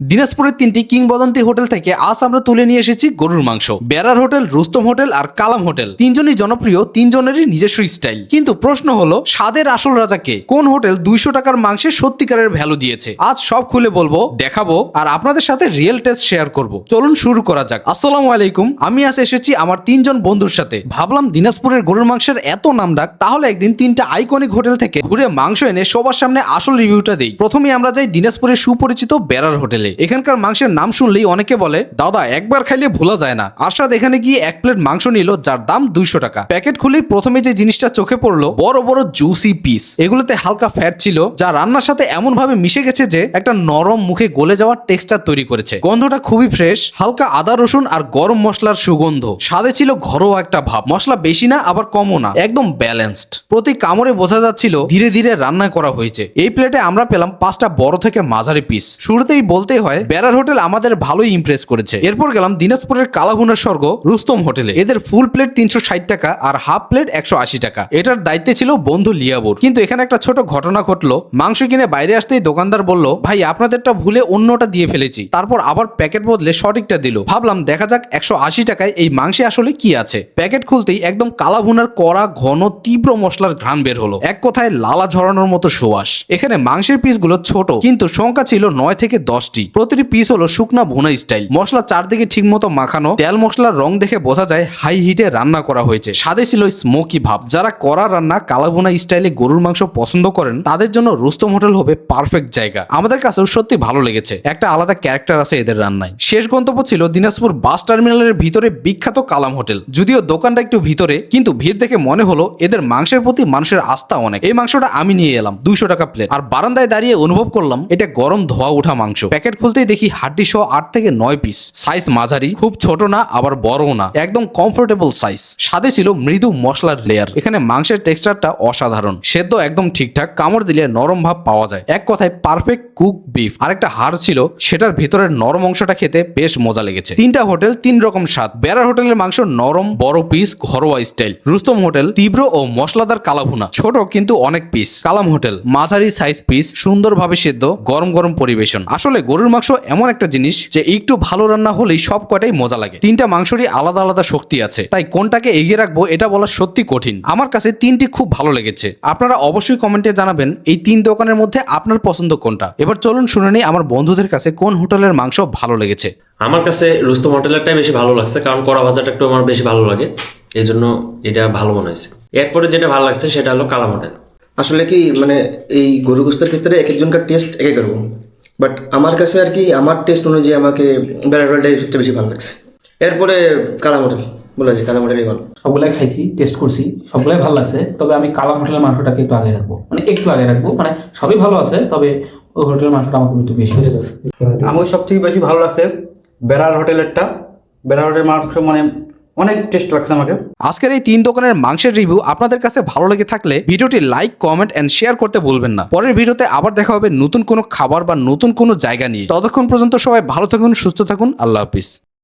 দিনাজপুরের তিনটি কিংবদন্তি হোটেল থেকে আজ আমরা তুলে নিয়ে এসেছি গরুর মাংস। বেড়ার হোটেল, রুস্তম হোটেল আর কালাম হোটেল, তিনজনই জনপ্রিয়, তিনজনেরই নিজস্ব স্টাইল। কিন্তু প্রশ্ন হলো, স্বাদের আসল রাজা কে? কোন হোটেল 200 টাকার মাংসে সত্যিকারের ভ্যালু দিয়েছে? আজ সব খুলে বলবো, দেখাবো আর আপনাদের সাথে রিয়েল টেস্ট শেয়ার করব। চলুন শুরু করা যাক। আসসালামু আলাইকুম, আমি আজ এসেছি আমার তিনজন বন্ধুর সাথে। ভাবলাম দিনাজপুরের গরুর মাংসের এত নামডাক, তাহলে একদিন তিনটা আইকনিক হোটেল থেকে ঘুরে মাংস এনে সবার সামনে আসল রিভিউটা দেই। প্রথমে আমরা যাই দিনাজপুরের সুপরিচিত বেড়ার হোটেলে। এখানকার মাংসের নাম শুনলেই অনেকে বলে, দাদা একবার খাইলে ভোলা যায় না। আরশাদ এখানে গিয়ে 1 প্লেট মাংস নিল, যার দাম 200 টাকা। প্যাকেট খুলেই প্রথমে যে জিনিসটা চোখে পড়লো, বড় বড় জুসি পিস। এগুলোতে হালকা ফ্যাট ছিল, যা রান্নার সাথে এমন ভাবে মিশে গেছে যে একটা নরম মুখে গলে যাওয়ার টেক্সচার তৈরি করেছে। গন্ধটা খুবই ফ্রেশ, হালকা আদা রসুন আর গরম মশলার সুগন্ধ। স্বাদে ছিল ঘরোয়া একটা ভাব, মশলা বেশি না আবার কমও না, একদম ব্যালেন্সড। প্রতি কামড়ে বোঝা যাচ্ছিল ধীরে ধীরে রান্না করা হয়েছে। এই প্লেটে আমরা পেলাম 5টা বড় থেকে মাঝারি পিস। শুরুতেই বলতেই হয়, বেড়ার হোটেল আমাদের ভালোই ইমপ্রেস করেছে। এরপর গেলাম দিনাজপুরের কালাভুনার স্বর্গ রুস্তম হোটেলে। এদের ফুল প্লেট 360 টাকা আর হাফ প্লেট 180 টাকা। এটার দায়িত্বে ছিল বন্ধু লিয়াবুর। কিন্তু এখানে একটা ছোট ঘটনা ঘটলো। মাংস কিনে বাইরে আসতেই দোকানদার বলল, ভাই আপনাদেরটা ভুলে অন্যটা দিয়ে ফেলেছি। তারপর আবার প্যাকেট বদলে সঠিকটা দিল। ভাবলাম দেখা যাক 180 টাকায় এই মাংসে আসলে কি আছে। প্যাকেট খুলতেই একদম কালাভুনার কড়া ঘন তীব্র মশলার ঘ্রাণ বের হলো। এক কথায় লালা ঝরানোর মতো সুবাস। এখানে মাংসের পিসগুলো ছোট, কিন্তু সংখ্যা ছিল 9 থেকে 10টি। প্রতিটি পিস হলো শুকনা ভুনা স্টাইল। মশলা চারদিকে ঠিক মতো মাখানো। তেল মশলার রং দেখে বোঝা যায় হাই হিটে রান্না করা হয়েছে। স্বাদে ছিল স্মোকি ভাব। যারা কড়া রান্না কালাভুনা স্টাইলে গরুর মাংস পছন্দ করেন, তাদের জন্য রুস্তম হোটেল হবে পারফেক্ট জায়গা। আমাদের কাছেও সত্যি ভালো লেগেছে। একটা আলাদা ক্যারেক্টার আছে এদের রান্নায়। শেষ গন্তব্য ছিল দিনাজপুর বাস টার্মিনালের ভিতরে বিখ্যাত কালাম হোটেল। যদিও দোকানটা একটু ভিতরে, কিন্তু ভিড় দেখে মনে হলো এদের মাংসের প্রতি মানুষের আস্থা অনেক। এই মাংসটা আমি নিয়ে এলাম 200 টাকা প্লেট। আর বারান্দায় দাঁড়িয়ে অনুভব করলাম এটা গরম ধোয়া ওঠা মাংস। প্যাকেট খুলতেই দেখি হাড্ডি সহ 8 থেকে 9 পিস। সাইজ মাঝারি, খুব ছোট না আবার বড়ও না, একদম কমফোর্টেবল সাইজ। স্বাদে ছিল মৃদু মশলার লেয়ার। এখানে মাংসের টেক্সচারটা অসাধারণ। সেদ্ধ একদম ঠিকঠাক, কামড় দিলে নরম ভাব পাওয়া যায়। এক কথায় পারফেক্ট কুক বিফ। আরেকটা হাড় ছিল, সেটার ভিতরের নরম অংশটা খেতে বেশ মজা লেগেছে। তিনটা হোটেল 3 রকম স্বাদ। বেড়ার হোটেলের মাংস নরম, বড় পিস, ঘরোয়া স্টাইল। রুস্তম হোটেল তীব্র ও মশলাদার কালাভুনা, ছোট কিন্তু অনেক পিস। কালাম হোটেল মাঝারি সাইজ পিস, সুন্দরভাবে সেদ্ধ, গরম গরম পরিবেশন। আসলে গরুর মাংস এমন একটা জিনিস যে একটু ভালো রান্না হলেই সব কটাই মজা লাগে। তিনটা মাংসরই আলাদা আলাদা শক্তি আছে, তাই কোনটাকে এগিয়ে রাখবো এটা বলা সত্যি কঠিন। আমার কাছে তিনটি খুব ভালো লেগেছে। আপনারা অবশ্যই কমেন্টে জানাবেন এই 3 দোকানের মধ্যে আপনার পছন্দ কোনটা। এবার চলুন শুনে নিই আমার বন্ধুদের কাছে কোন হোটেলের মাংস ভালো লেগেছে। আমার কাছে রুস্তম হোটেলেরটাই বেশি ভালো লাগছে, কারণ কড়া ভাজাটা একটু আমার বেশি ভালো লাগে, এই জন্য এটা ভালো মনে হয়েছে। এরপরে যেটা ভালো লাগছে সেটা হলো কালাম হোটেল। আসলে কি মানে এই গরু গোস্তের ক্ষেত্রে এক একজনকার টেস্ট এক এক রকম, বাট আমার কাছে আর কি আমার টেস্ট অনুযায়ী আমাকে বেড়ার হোটেলটাই সবচেয়ে বেশি ভালো লাগছে। এরপরে কালাম হোটেল, বলা যায় কালাম হোটেলই ভালো। সবগুলাই খাইছি, টেস্ট করছি, সবগুলাই ভালো লাগছে। তবে আমি কালাম হোটেলের মাংসটাকে একটু আগে রাখবো, মানে একটু আগে রাখবো। মানে সবই ভালো আছে, তবে ওই হোটেলের মাংসটা আমাকে একটু বেশি হয়ে গেছে। আমার সব থেকে বেশি ভালো লাগছে বেড়ার হোটেলেরটা। বেড়ার হোটেলের মাংস মানে অনেক টেস্ট লাগছে আমাকে। আজকের এই 3 দোকানের মাংসের রিভিউ আপনাদের কাছে ভালো লেগে থাকলে ভিডিওটি লাইক, কমেন্ট এন্ড শেয়ার করতে ভুলবেন না। পরের ভিডিওতে আবার দেখা হবে নতুন কোনো খাবার বা নতুন কোনো জায়গা নিয়ে। ততক্ষণ পর্যন্ত সবাই ভালো থাকুন, সুস্থ থাকুন। আল্লাহ হাফিজ।